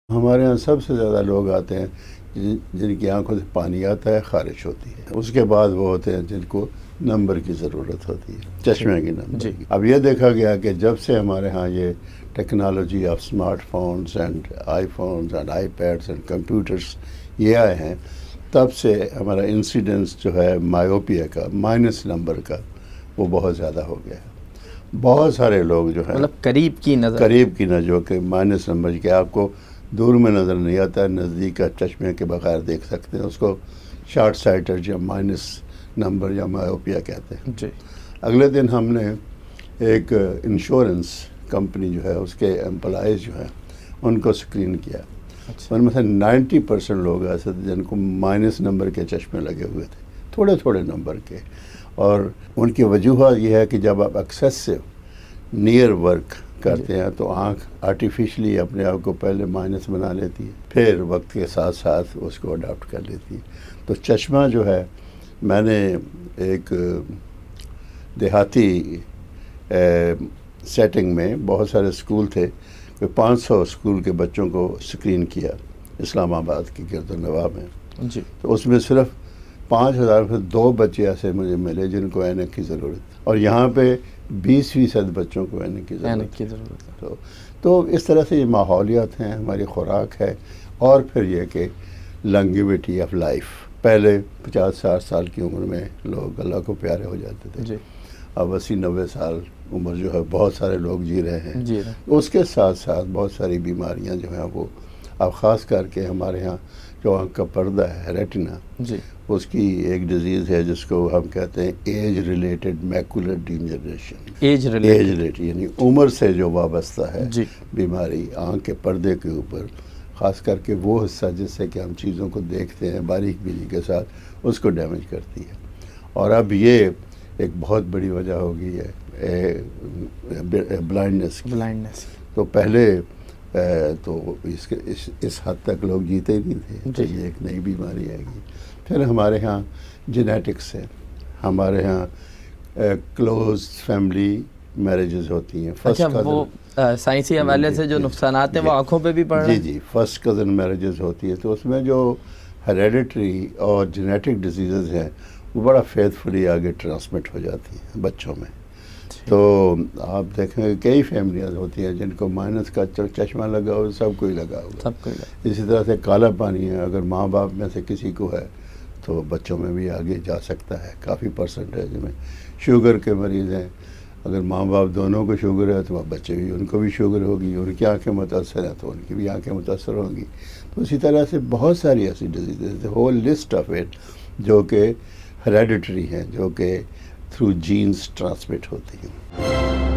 ہمارے یہاں سب سے زیادہ لوگ آتے ہیں جن کی آنکھوں سے پانی آتا ہے، خارش ہوتی ہے، اس کے بعد وہ ہوتے ہیں جن کو نمبر کی ضرورت ہوتی ہے، چشمے کی نمبر کی۔ اب یہ دیکھا گیا کہ جب سے ہمارے ہاں یہ technology of smart phones and I phones and I pads and computers یہ آئے ہیں، تب سے ہمارا انسیڈنس جو ہے مائیوپیا کا، مائنس نمبر کا، وہ بہت زیادہ ہو گیا ہے۔ بہت سارے لوگ جو ہیں مطلب قریب کی نہ جو کہ مائنس نمبر کہ آپ کو دور میں نظر نہیں آتا ہے، نزدیک کا چشمے کے بغیر دیکھ سکتے ہیں، اس کو شارٹ سائٹڈ یا مائنس نمبر یا مائیوپیا کہتے ہیں۔ جی۔ اگلے دن ہم نے ایک انشورنس کمپنی جو ہے اس کے امپلائیز جو ہیں ان کو اسکرین کیا، ان میں سے 90% لوگ ایسے تھے جن کو مائنس نمبر کے چشمے لگے ہوئے تھے، تھوڑے تھوڑے نمبر کے، اور ان کی وجوہات یہ ہے کہ جب آپ ایکسیسو نیئر ورک کرتے ہیں تو آنکھ آرٹیفیشلی اپنے آپ کو پہلے مائنس بنا لیتی ہے، پھر وقت کے ساتھ ساتھ اس کو اڈاپٹ کر لیتی ہے۔ تو چشمہ جو ہے، میں نے ایک دیہاتی سیٹنگ میں بہت سارے اسکول تھے، 500 اسکول کے بچوں کو اسکرین کیا اسلام آباد کی گرد و نواح میں۔ جی۔ تو اس میں صرف 5000 میں 2 بچے ایسے مجھے ملے جن کو عینک کی ضرورت، اور یہاں پہ 20% بچوں کو عینک کی ضرورت ہے۔ تو اس طرح سے یہ ماحولیات ہیں، ہماری خوراک ہے، اور پھر یہ کہ لانگیویٹی آف لائف، پہلے 50-60 سال کی عمر میں لوگ اللہ کو پیارے ہو جاتے تھے، اب 80-90 سال عمر جو ہے بہت سارے لوگ جی رہے ہیں۔ اس کے ساتھ ساتھ بہت ساری بیماریاں جو ہیں وہ اب خاص کر کے ہمارے ہاں جو آنکھ کا پردہ ہے، ریٹنا، اس کی ایک ڈیزیز ہے جس کو ہم کہتے ہیں age related macular degeneration. Age related یعنی عمر سے جو وابستہ ہے بیماری آنکھ کے پردے کے اوپر، خاص کر کے وہ حصہ جس سے کہ ہم چیزوں کو دیکھتے ہیں باریک بینی کے ساتھ، اس کو ڈیمیج کرتی ہے۔ اور اب یہ ایک بہت بڑی وجہ ہو گئی ہے بلائنڈنس کی۔ تو پہلے تو اس حد تک لوگ جیتے ہی نہیں تھے کہ یہ ایک نئی بیماری آئے گی۔ پھر ہمارے ہاں جینیٹکس ہے، ہمارے ہاں کلوز فیملی میرجز ہوتی ہیں۔ اچھا، وہ سائنسی حوالے سے جو نقصانات ہیں وہ آنکھوں پہ بھی پڑ رہے ہیں؟ جی، فرسٹ کزن میرجز ہوتی ہے، تو اس میں جو ہیریڈیٹری اور جینیٹک ڈیزیزز ہیں وہ بڑا فیتفلی آگے ٹرانسمٹ ہو جاتی ہیں بچوں میں۔ تو آپ دیکھیں گے کئی فیملیاں ہوتی ہیں جن کو مائنس کا چشمہ لگا ہو، سب کو ہی لگا ہوا۔ اسی طرح سے کالا پانی ہے، اگر ماں باپ میں سے کسی کو ہے تو بچوں میں بھی آگے جا سکتا ہے۔ کافی پرسنٹیج میں شوگر کے مریض ہیں، اگر ماں باپ دونوں کو شوگر ہے تو بچے بھی، ان کو بھی شوگر ہوگی، ان کی آنکھیں متاثر ہیں تو ان کی بھی آنکھیں متاثر ہوں گی۔ تو اسی طرح سے بہت ساری ایسی diseases, whole list of it, جو کہ ہیریڈیٹری ہیں، جو کہ تھرو جینز ٹرانسمٹ ہوتی ہیں۔